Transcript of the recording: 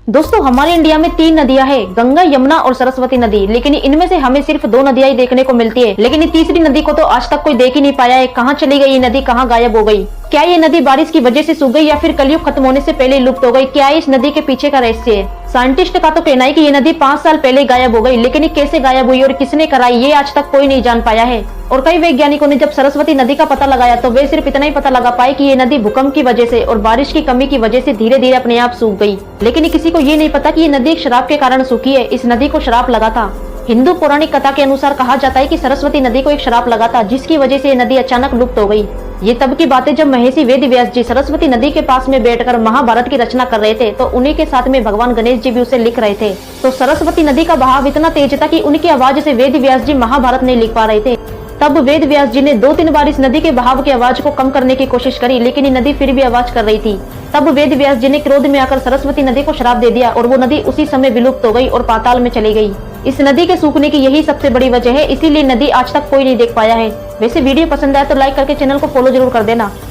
दोस्तों हमारे इंडिया में 3 नदियां हैं, गंगा, यमुना और सरस्वती नदी। लेकिन इनमें से हमें सिर्फ 2 नदियां ही देखने को मिलती है। लेकिन ये तीसरी नदी को तो आज तक कोई देख ही नहीं पाया है। कहाँ चली गई ये नदी, कहाँ गायब हो गई? क्या ये नदी बारिश की वजह से सूख गई या फिर कलयुग खत्म होने से पहले लुप्त हो गई? क्या इस नदी के पीछे का रहस्य है? साइंटिस्ट का तो कहना है कि ये नदी 5 साल पहले गायब हो गई, लेकिन ये कैसे गायब हुई और किसने कराई ये आज तक कोई नहीं जान पाया है। और कई वैज्ञानिकों ने जब सरस्वती नदी का पता लगाया तो वे सिर्फ इतना ही पता लगा पाए कि ये नदी भूकंप की वजह से और बारिश की कमी की वजह से धीरे धीरे अपने आप सूख गई। लेकिन किसी को ये नहीं पता कि ये नदी एक श्राप के कारण सूखी है। इस नदी को श्राप लगा था। हिंदू पौराणिक कथा के अनुसार कहा जाता है कि सरस्वती नदी को एक श्राप लगा था, जिसकी वजह से ये नदी अचानक लुप्त हो गई। ये तब की बातें जब महर्षि वेद व्यास जी सरस्वती नदी के पास में बैठकर महाभारत की रचना कर रहे थे, तो उन्हीं के साथ में भगवान गणेश जी भी उसे लिख रहे थे। तो सरस्वती नदी का बहाव इतना तेज था कि उनकी आवाज से वेद व्यास जी महाभारत नहीं लिख पा रहे थे। तब वेद व्यास जी ने 2-3 बार इस नदी के बहाव की आवाज को कम करने की कोशिश करी, लेकिन ये नदी फिर भी आवाज कर रही थी। तब वेद व्यास जी ने क्रोध में आकर सरस्वती नदी को श्राप दे दिया और वो नदी उसी समय विलुप्त हो गई और पाताल में चली गई। इस नदी के सूखने की यही सबसे बड़ी वजह है, इसीलिए नदी आज तक कोई नहीं देख पाया है। वैसे वीडियो पसंद आया तो लाइक करके चैनल को फॉलो जरूर कर देना।